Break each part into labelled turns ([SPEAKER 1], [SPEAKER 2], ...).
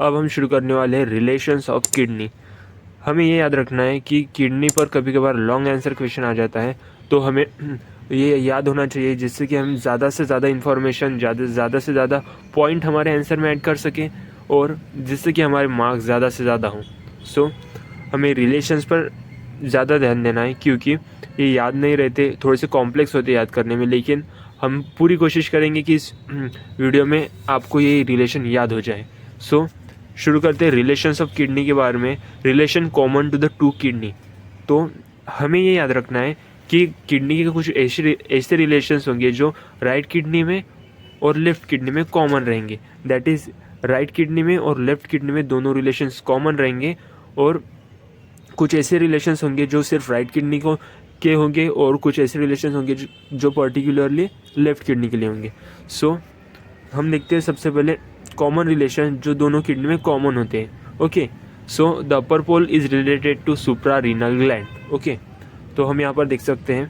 [SPEAKER 1] अब हम शुरू करने वाले हैं रिलेशंस ऑफ किडनी। हमें ये याद रखना है कि किडनी पर कभी कभार लॉन्ग आंसर क्वेश्चन आ जाता है, तो हमें ये याद होना चाहिए जिससे कि हम ज़्यादा से ज़्यादा इन्फॉर्मेशन, ज़्यादा से ज़्यादा पॉइंट हमारे आंसर में ऐड कर सकें और जिससे कि हमारे मार्क्स ज़्यादा से ज़्यादा हों। सो हमें रिलेशंस पर ज़्यादा ध्यान देना है क्योंकि ये याद नहीं रहते, थोड़े से कॉम्प्लेक्स होते याद करने में, लेकिन हम पूरी कोशिश करेंगे कि इस वीडियो में आपको ये रिलेशन याद हो जाए। सो शुरू करते हैं रिलेशंस ऑफ किडनी के बारे में। Relation common to the two kidney. तो हमें ये याद रखना है कि किडनी के कुछ ऐसे रिलेशंस होंगे जो राइट किडनी में और लेफ़्ट किडनी में कॉमन रहेंगे। दैट इज़ राइट किडनी में और लेफ़्ट किडनी में दोनों रिलेशंस कॉमन रहेंगे, और कुछ ऐसे रिलेशंस होंगे जो सिर्फ राइट किडनी को के होंगे और कुछ ऐसे रिलेशंस होंगे जो पर्टिकुलरली लेफ़्ट किडनी के लिए होंगे। सो हम देखते हैं सबसे पहले कॉमन रिलेशन जो दोनों किडनी में कॉमन होते हैं। Okay, so the upper pole is related to supra renal gland. Okay, तो हम यहाँ पर देख सकते हैं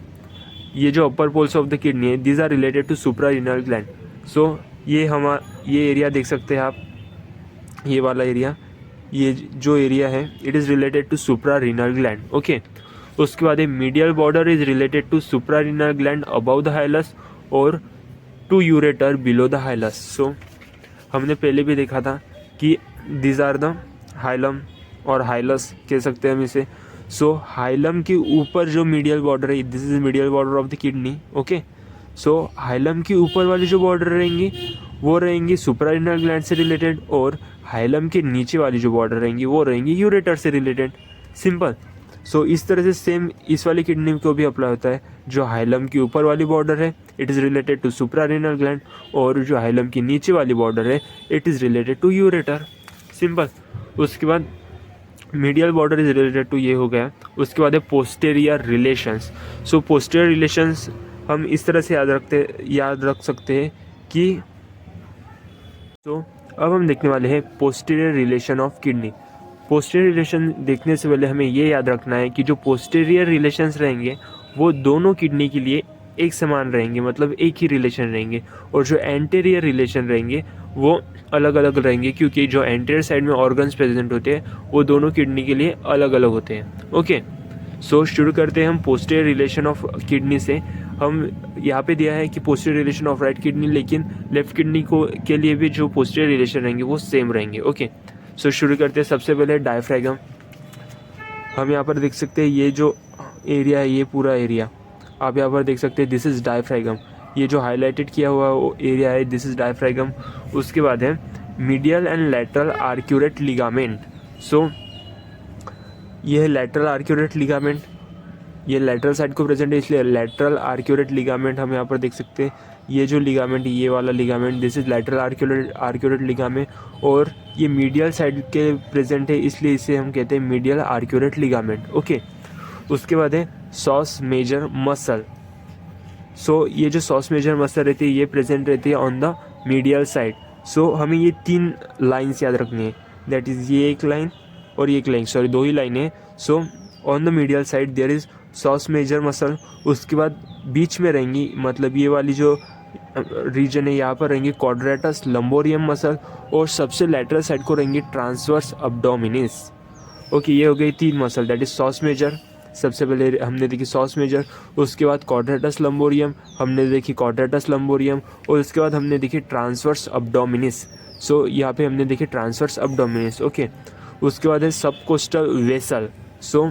[SPEAKER 1] ये जो upper poles of the kidney है, these are related to supra renal gland. So ये एरिया देख सकते हैं आप, ये वाला एरिया, ये जो एरिया है it is related to supra renal gland. Okay, उसके बाद medial border is related to supra renal gland above the hilus और to ureter below the hilus. So हमने पहले भी देखा था कि दीज आर द हाइलम और हाइलस कह सकते हैं हम इसे। सो हाइलम के ऊपर जो मीडियल बॉर्डर है, this is medial border of the kidney. Okay, so hilum के ऊपर वाली जो बॉर्डर रहेंगी वो रहेंगी सुप्रारीनल ग्लैंड से रिलेटेड, और हाइलम के नीचे वाली जो बॉर्डर रहेंगी वो रहेंगी यूरेटर से रिलेटेड। सिंपल। सो इस तरह से सेम इस वाली किडनी को भी अप्लाई होता है। जो हाइलम की ऊपर वाली बॉर्डर है it is related to suprarenal gland, और जो हाइलम की नीचे वाली बॉर्डर है it is related to ureter. Simple. उसके बाद medial border is related to, ये हो गया। उसके बाद है posterior relations. So posterior relations हम इस तरह से याद रख सकते हैं कि अब हम देखने वाले हैं posterior relation of kidney. Posterior relation देखने से पहले हमें ये याद रखना है कि जो पोस्टीरियर रिलेशंस रहेंगे वो दोनों किडनी के लिए एक समान रहेंगे, मतलब एक ही रिलेशन रहेंगे, और जो एंटीरियर रिलेशन रहेंगे वो अलग अलग रहेंगे क्योंकि जो एंटीरियर साइड में ऑर्गन्स प्रेजेंट होते हैं वो दोनों किडनी के लिए अलग अलग होते हैं। ओके, सो शुरू करते हैं हम पोस्टीरियर रिलेशन ऑफ किडनी से। हम यहाँ पे दिया है कि posterior relation of right kidney, लेकिन लेफ्ट किडनी को के लिए भी जो पोस्टीरियर रिलेशन रहेंगे वो सेम रहेंगे। ओके, सो शुरू करते हैं। सबसे पहले डायफ्रागम। हम यहाँ पर देख सकते हैं ये जो एरिया है, ये पूरा एरिया आप यहाँ पर देख सकते हैं, दिस इज़ डायफ्रागम। ये जो हाईलाइटेड किया हुआ एरिया है दिस इज़ डायफ्रागम। उसके बाद है medial and lateral arcuate ligament. सो ये है लैटरल आर्क्यूरेट लिगामेंट, ये लैटरल साइड को प्रेजेंट है इसलिए लैटरल आर्क्यूरेट लिगामेंट हम यहाँ पर देख सकते हैं। ये जो लिगामेंट, ये वाला ligament, this is lateral arcuate ligament, और ये मीडियल साइड के प्रेजेंट है इसलिए इसे हम कहते हैं मीडियल आर्क्यूरेट लिगामेंट। ओके, उसके बाद है सॉस मेजर मसल। सो ये जो सॉस मेजर मसल रहती है ये प्रेजेंट रहती है ऑन द मीडियल साइड। सो हमें ये 3 लाइन्स याद रखनी है, दैट इज़ ये एक लाइन और ये एक लाइन, सॉरी 2 ही लाइन है। So on the medial side there is psoas major muscle. उसके बाद बीच में रहेंगी, मतलब ये वाली जो रीजन है यहाँ पर रहेंगी क्वाड्रेटस लंबोरियम मसल, और सबसे लैटरल साइड को रहेंगी ट्रांसवर्स अब्डोमिनिस। ओके, ये हो गई 3 muscle, that is psoas major. सबसे पहले हमने देखी सॉस मेजर, उसके बाद क्वाड्रेटस लंबोरियम हमने देखी क्वाड्रेटस लंबोरियम, और उसके बाद हमने देखी ट्रांसवर्स अब्डोमिनिस। सो यहाँ पे हमने देखी ट्रांसवर्स अब्डोमिनिस। ओके, उसके बाद है सबकोस्टल वेसल। सो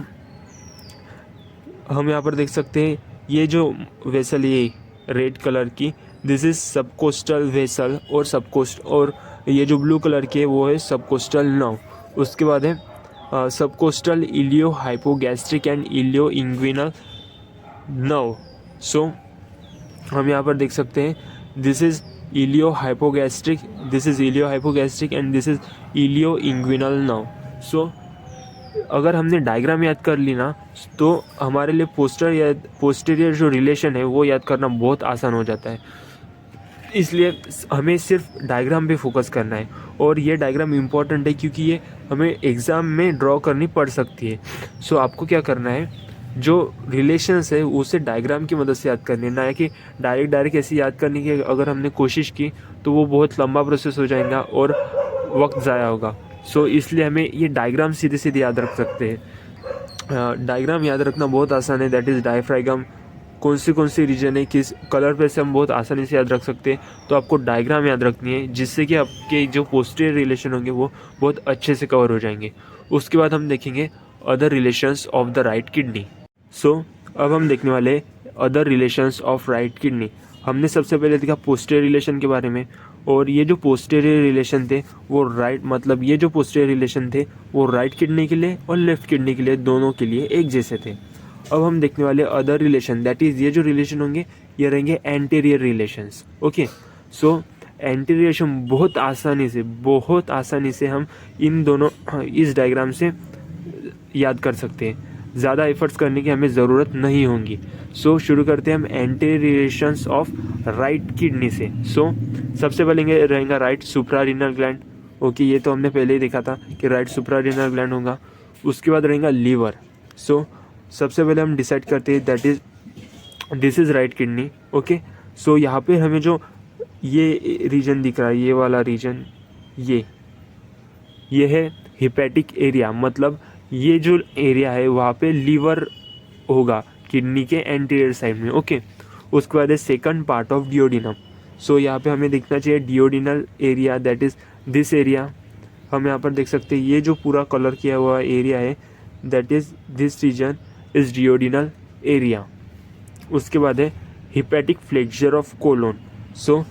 [SPEAKER 1] हम यहाँ पर देख सकते हैं ये जो वेसल, ये रेड कलर की, दिस इज सबकोस्टल वेसल, और ये जो ब्लू कलर की है वो है सबकोस्टल नर्व। उसके बाद है subcostal ilio hypogastric and ilio inguinal nerve. So हम यहाँ पर देख सकते हैं this is ilio hypogastric, this is ilio hypogastric and this is ilio inguinal nerve. So अगर हमने डायग्राम याद कर ली ना तो हमारे लिए पोस्टीरियर जो रिलेशन है वो याद करना बहुत आसान हो जाता है। इसलिए हमें सिर्फ डायग्राम पे फोकस करना है, और ये डायग्राम इम्पॉर्टेंट है क्योंकि ये हमें एग्ज़ाम में ड्रॉ करनी पड़ सकती है। सो आपको क्या करना है, जो रिलेशंस है उसे डायग्राम की मदद से याद करनी है, ना कि डायरेक्ट ऐसे याद करने की अगर हमने कोशिश की तो वो बहुत लंबा प्रोसेस हो जाएगा और वक्त ज़ाया होगा। सो इसलिए हमें ये डायग्राम सीधे सीधे याद रख सकते हैं। डायग्राम याद रखना बहुत आसान है, दैट इज़ डायफ्राम कौन सी रीजन है, किस कलर पे से हम बहुत आसानी से याद रख सकते हैं। तो आपको डायग्राम याद रखनी है जिससे कि आपके जो पोस्टीरियर रिलेशन होंगे वो बहुत अच्छे से कवर हो जाएंगे। उसके बाद हम देखेंगे other relations of the right kidney. So अब हम देखने वाले other relations of right kidney. हमने सबसे पहले देखा पोस्टीरियर रिलेशन के बारे में, और ये जो पोस्टीरियर रिलेशन थे वो ये जो पोस्टीरियर रिलेशन थे वो राइट किडनी के लिए और लेफ्ट किडनी के लिए दोनों के लिए एक जैसे थे। अब हम देखने वाले अदर रिलेशन, दैट इज़ ये जो रिलेशन होंगे ये रहेंगे एंटीरियर रिलेशंस। ओके, सो एंटीरियर रिलेशन बहुत आसानी से हम इन दोनों इस डायग्राम से याद कर सकते हैं, ज़्यादा एफर्ट्स करने की हमें ज़रूरत नहीं होगी। सो शुरू करते हैं हम anterior relations of right kidney से। सो सबसे पहले रहेगा राइट सुप्रारीनल ग्लैंड। ओके, ये तो हमने पहले ही देखा था कि राइट सुप्रारीनल ग्लैंड होगा। उसके बाद रहेगा लीवर। सो सबसे पहले हम डिसाइड करते हैं that is this is right kidney. Okay, so यहाँ पे हमें जो ये रीजन दिख रहा है, ये वाला रीजन, ये है हिपैटिक एरिया, मतलब ये जो एरिया है वहाँ पे लीवर होगा किडनी के एंटीरियर साइड में। ओके, उसके बाद है सेकंड पार्ट ऑफ डियोडिनम। सो यहाँ पे हमें देखना चाहिए डियोडिनल area, that is this area. हम यहाँ पर देख सकते हैं ये जो पूरा कलर किया हुआ एरिया है that is this region is duodenal area. उसके बाद है hepatic flexure of colon. So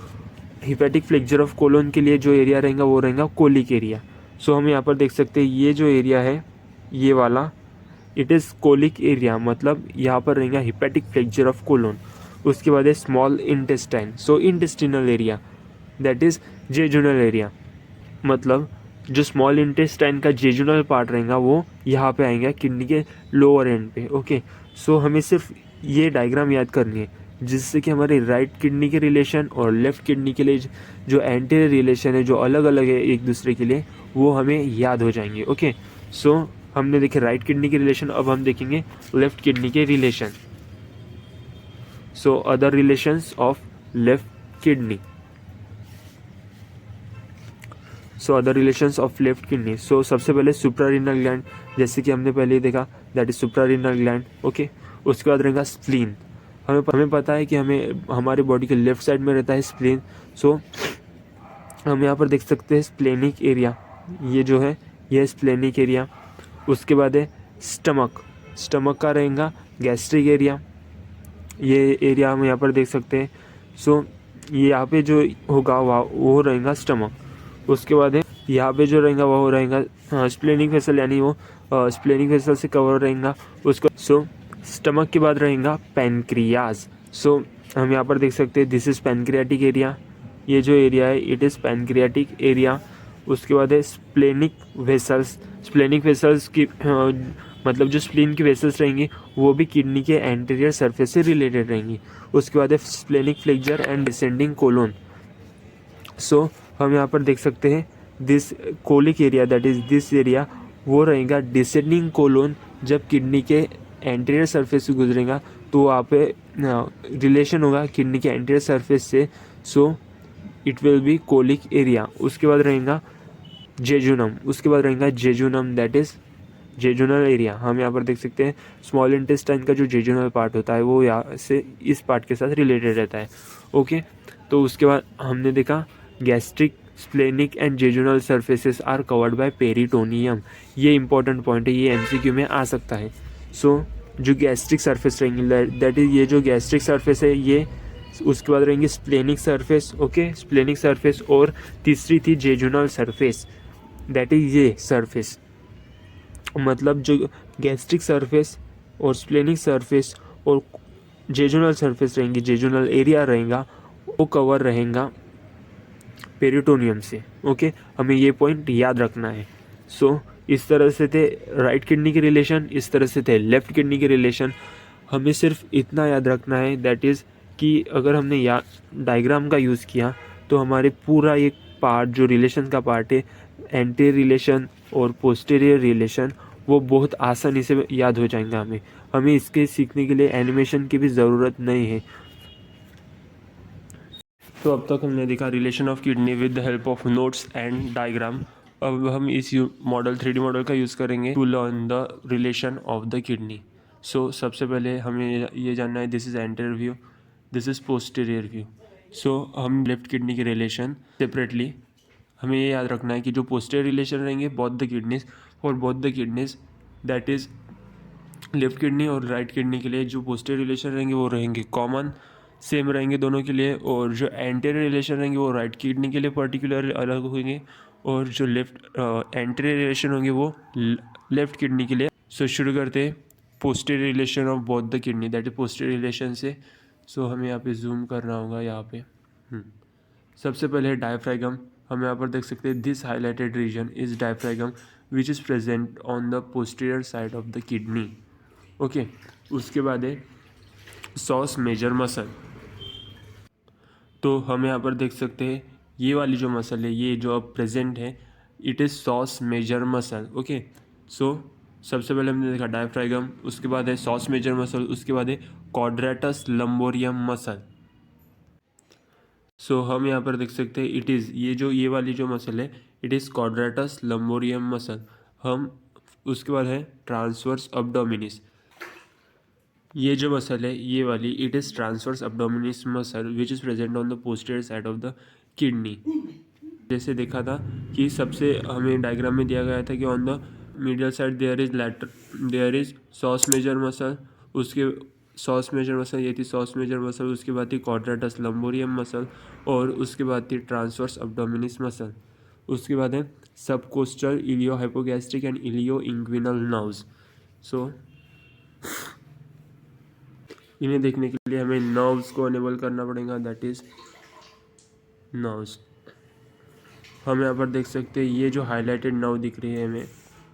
[SPEAKER 1] hepatic flexure of colon के लिए जो एरिया रहेगा वो रहेगा कोलिक एरिया। सो हम यहाँ पर देख सकते हैं ये जो एरिया है ये वाला, इट इज़ कोलिक एरिया, मतलब यहाँ पर रहेगा हिपैटिक फ्लेक्चर ऑफ कोलोन। उसके बाद है small intestine, so intestinal area, that is jejunal area, मतलब जो स्मॉल इंटेस्टाइन का जेजुनल पार्ट रहेगा वो यहाँ पे आएगा किडनी के लोअर एंड पे। ओके, सो हमें सिर्फ ये डायग्राम याद करनी है जिससे कि हमारे राइट किडनी के रिलेशन और लेफ़्ट किडनी के लिए जो एंटीरियर रिलेशन है जो अलग अलग है एक दूसरे के लिए वो हमें याद हो जाएंगे। ओके, सो हमने देखे राइट किडनी के रिलेशन, अब हम देखेंगे लेफ़्ट किडनी के relation. So other relations of left kidney. So other relations of left kidney. So सबसे पहले सुप्रारीनल ग्लैंड, जैसे कि हमने पहले ही देखा that is suprarenal gland. Okay, उसके बाद रहेगा स्प्लीन। हमें पता है कि हमारे बॉडी के लेफ्ट साइड में रहता है स्प्लीन। सो हम यहाँ पर देख सकते हैं स्प्लेनिक एरिया, ये जो है ये स्प्लेनिक एरिया। उसके बाद है स्टमक का रहेगा गैस्ट्रिक एरिया, ये एरिया हम यहाँ पर देख सकते हैं। सो ये यहाँ पे जो होगा वो रहेगा स्टमक। उसके बाद है यहाँ पे जो रहेगा वो रहेगा स्प्लेनिक वेसल, यानी वो स्प्लेनिक वेसल से कवर रहेगा उसको। सो स्टमक के बाद रहेगा पैनक्रियाज। सो हम यहाँ पर देख सकते हैं दिस इज़ पैनक्रियाटिक एरिया, ये जो एरिया है इट इज़ पैनक्रियाटिक एरिया। उसके बाद है स्प्लेनिक वेसल्स की मतलब जो स्प्लीन की वेसल्स रहेंगी वो भी किडनी के एंटीरियर सरफेस से रिलेटेड रहेंगी। उसके बाद है splenic flexure and descending colon. So हम यहाँ पर देख सकते हैं this colic area, that is this area, वो रहेगा डिसेंडिंग कोलोन। जब किडनी के एंटीरियर सरफेस से गुजरेगा तो वहाँ पे रिलेशन होगा किडनी के एंटीरियर सरफेस से। So it will be colic area. उसके बाद रहेगा jejunum, that is jejunal area. हम यहाँ पर देख सकते हैं स्मॉल इंटेस्टाइन का जो जेजुनल पार्ट होता है वो यहाँ से इस पार्ट के साथ रिलेटेड रहता है। ओके, तो उसके बाद हमने देखा gastric, splenic and jejunal surfaces are covered by peritoneum. ये इंपॉर्टेंट पॉइंट है, ये एमसीक्यू में आ सकता है। सो जो गैस्ट्रिक सरफेस रहेंगी दैट इज़ ये जो गैस्ट्रिक सरफेस है ये, उसके बाद रहेंगे splenic surface. Okay, splenic surface, और तीसरी थी जेजुनल सरफेस, दैट इज़ ये सरफेस, मतलब जो गैस्ट्रिक सरफेस और स्प्लेनिक सरफेस और जेजुनल सरफेस रहेंगी, जेजुनल एरिया रहेगा वो कवर रहेगा पेरिटोनियम से। ओके, हमें ये पॉइंट याद रखना है। सो इस तरह से थे राइट किडनी के रिलेशन, इस तरह से थे लेफ़्ट किडनी के रिलेशन। हमें सिर्फ इतना याद रखना है दैट इज़ कि अगर हमने डायग्राम का यूज़ किया तो हमारे पूरा एक पार्ट जो रिलेशन का पार्ट है एंटीरियर रिलेशन और पोस्टीरियर रिलेशन वो बहुत आसानी से याद हो जाएंगे। हमें इसके सीखने के लिए एनिमेशन की भी ज़रूरत नहीं है। तो अब तक हमने देखा relation of kidney with the help of notes and diagram. अब हम इस मॉडल 3D मॉडल का यूज़ करेंगे to learn the relation of the kidney. So सबसे पहले हमें ये जानना है, this is anterior view, this is posterior view. So हम लेफ्ट किडनी के रिलेशन सेपरेटली हमें ये याद रखना है कि जो पोस्टीरियर रिलेशन रहेंगे both the kidneys, for both the kidneys, that is left kidney और राइट किडनी के लिए जो पोस्टीरियर रिलेशन रहेंगे वो रहेंगे कॉमन, सेम रहेंगे दोनों के लिए। और जो एंटीरियर रिलेशन रहेंगे वो राइट किडनी के लिए पर्टिकुलर अलग होंगे, और जो लेफ्ट एंटीरियर रिलेशन होंगे वो लेफ्ट किडनी के लिए। सो शुरू करते हैं posterior relation of both the kidney, that is posterior relation से। सो हमें यहाँ पे जूम करना होगा यहाँ पे। सबसे पहले है डायफ्रागम। हम यहाँ पर देख सकते हैं this highlighted region is diaphragm which is present on the posterior side of the kidney. Okay, उसके बाद है सॉस मेजर मसल। तो हम यहाँ पर देख सकते हैं ये वाली जो मसल है, ये जो अब प्रेजेंट है, it is psoas major muscle. Okay, so सबसे पहले हमने देखा डायफ्रागम, उसके बाद है सॉस मेजर मसल, उसके बाद है क्वाड्रेटस लंबोरियम मसल। सो हम यहाँ पर देख सकते हैं इट इज़ ये वाली जो मसल है, इट इज़ क्वाड्रेटस लंबोरियम मसल। हम उसके बाद है ट्रांसवर्स अब्डोमिनिस, ये जो मसल है ये वाली, it is transverse abdominis muscle which is present on the posterior side of the kidney. जैसे देखा था कि सबसे हमें डायग्राम में दिया गया था कि on the medial side there is psoas major muscle, उसके सॉस मेजर मसल ये थी सॉस मेजर मसल, उसके बाद थी क्वाड्रेटस लंबोरियम मसल, और उसके बाद थी ट्रांसवर्स अब्डोमिनिस मसल। उसके बाद है subcostal ilio hypogastric and ilio inguinal nerves. So इन्हें देखने के लिए हमें नर्व्स को अनेबल करना पड़ेगा, दैट इज नर्व्स। हम यहाँ पर देख सकते हैं ये जो हाईलाइटेड नर्व दिख रही है हमें,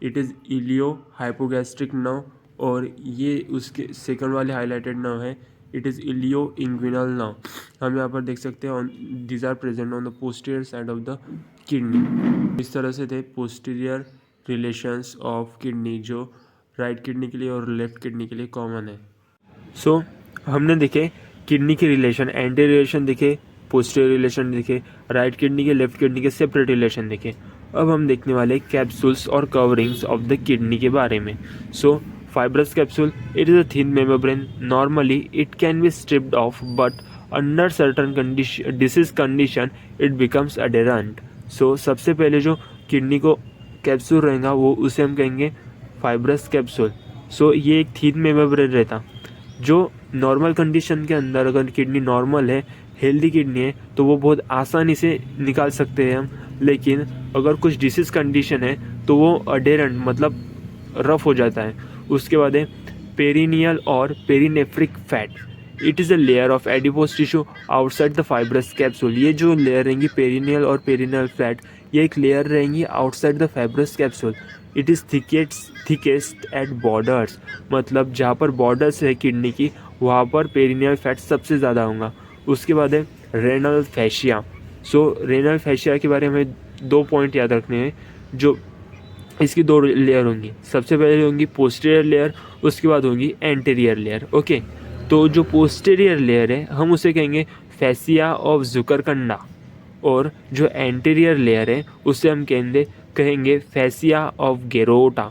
[SPEAKER 1] it is ilio hypogastric nerve, और ये उसके सेकंड वाले हाईलाइटेड नर्व है, it is ilio inguinal nerve. हम यहाँ पर देख सकते हैं these are present on the posterior side of the kidney. इस तरह से थे पोस्टीरियर रिलेशंस ऑफ किडनी जो राइट किडनी के लिए और लेफ्ट किडनी के लिए कॉमन है। सो हमने देखे किडनी के रिलेशन, एंटी रिलेशन देखे, पोस्टीरियर रिलेशन देखे, राइट किडनी के लेफ्ट किडनी के सेपरेट रिलेशन देखे। अब हम देखने वाले कैप्सूल्स और कवरिंग्स ऑफ द किडनी के बारे में। सो fibrous capsule, it is a thin membrane, normally it can be stripped off but under certain disease condition it becomes adherent। so सबसे पहले जो किडनी को कैप्सूल रहेगा वो उसे हम कहेंगे फाइब्रस कैप्सूल। सो ये एक थिन मेम्ब्रेन रहता जो नॉर्मल कंडीशन के अंदर, अगर किडनी नॉर्मल है, हेल्दी किडनी है, तो वो बहुत आसानी से निकाल सकते हैं हम। लेकिन अगर कुछ डिसीज कंडीशन है तो वो अडेरेंट मतलब रफ हो जाता है। उसके बाद है पेरिनियल और perinephric fat, it is a layer of adipose tissue outside the fibrous capsule. ये जो लेयर रहेंगी पेरिनियल और पेरिनियल फैट, ये एक लेयर रहेंगी outside the fibrous capsule. It is thickest at borders, मतलब जहाँ पर बॉर्डर्स है किडनी की वहाँ पर पेरिनियल फैट सबसे ज़्यादा होगा। उसके बाद है रेनल फैशिया। सो रेनल फैशिया के बारे में 2 पॉइंट याद रखने हैं, जो इसकी 2 लेयर होंगी। सबसे पहले होंगी पोस्टीरियर लेयर, उसके बाद होंगी एंटीरियर लेयर। ओके, तो जो पोस्टीरियर लेयर है हम उसे कहेंगे फैसिया ऑफ जुकरकंडा, और जो एंटीरियर लेयर है उसे हम कहेंगे fascia of Gerota.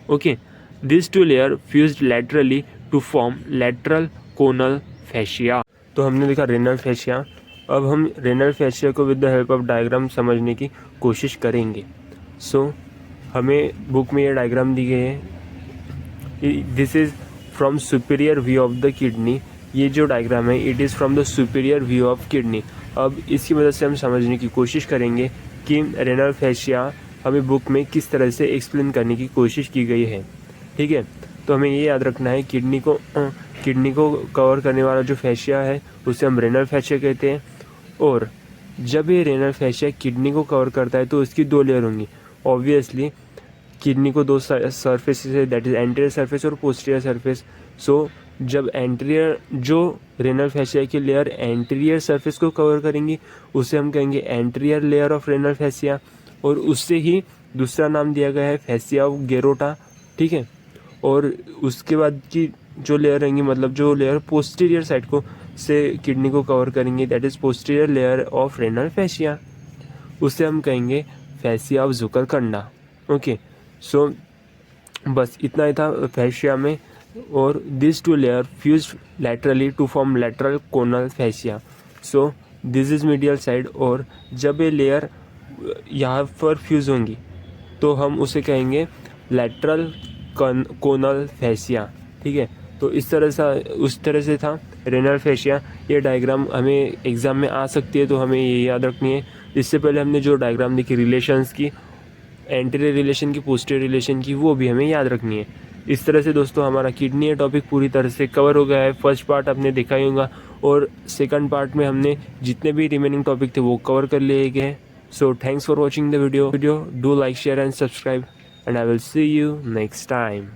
[SPEAKER 1] Okay, this 2 layer fused laterally to form lateral conal fascia. तो हमने देखा रेनल फैशिया। अब हम रेनल फैशिया को with the help of diagram समझने की कोशिश करेंगे। सो हमें बुक में ये डायग्राम दी गई है, this is from superior view of the kidney. ये जो डायग्राम है it is from the superior view of kidney. अब इसकी मदद से हम समझने की कोशिश करेंगे कि रेनल फैशिया हमें बुक में किस तरह से एक्सप्लेन करने की कोशिश की गई है। ठीक है, तो हमें ये याद रखना है किडनी को कवर करने वाला जो फैशिया है उसे हम रेनल फैशिया कहते हैं। और जब ये रेनल फैशिया किडनी को कवर करता है तो उसकी 2 लेयर होंगी। ऑब्वियसली किडनी को 2 सरफेस है, दैट इज एंटीरियर सरफेस और पोस्टीरियर सरफेस। सो जब एंटीरियर जो रेनल फैशिया की लेयर एंटीरियर सरफेस को कवर करेंगी उसे हम कहेंगे एंटीरियर लेयर ऑफ रेनल फैशिया, और उससे ही दूसरा नाम दिया गया है फैसिया ऑफ गेरोटा। ठीक है, और उसके बाद की जो लेयर रहेंगी, मतलब जो लेयर पोस्टीरियर साइड को से किडनी को कवर करेंगे, that is posterior layer of renal fascia, उसे हम कहेंगे fascia of Zuckerkandl. Okay, so बस इतना ही था फैसिया में। और this two layer fused laterally to form lateral conal fascia. So this is medial side. और जब ये लेयर यहाँ पर फ्यूज़ होंगी तो हम उसे कहेंगे लैटरल कोनल फैसिया। ठीक है, तो इस तरह से था रेनल फैसिया। ये डायग्राम हमें एग्ज़ाम में आ सकती है, तो हमें ये याद रखनी है। इससे पहले हमने जो डायग्राम देखी रिलेशंस की, एंटीरियर रिलेशन की, पोस्टीरियर रिलेशन की, वो भी हमें याद रखनी है। इस तरह से दोस्तों हमारा किडनी है टॉपिक पूरी तरह से कवर हो गया है। फर्स्ट पार्ट आपने देखा ही होगा और सेकंड पार्ट में हमने जितने भी रिमेनिंग टॉपिक थे वो कवर कर लिए गए हैं। So thanks for watching the video. Do like, share and subscribe and I will see you next time.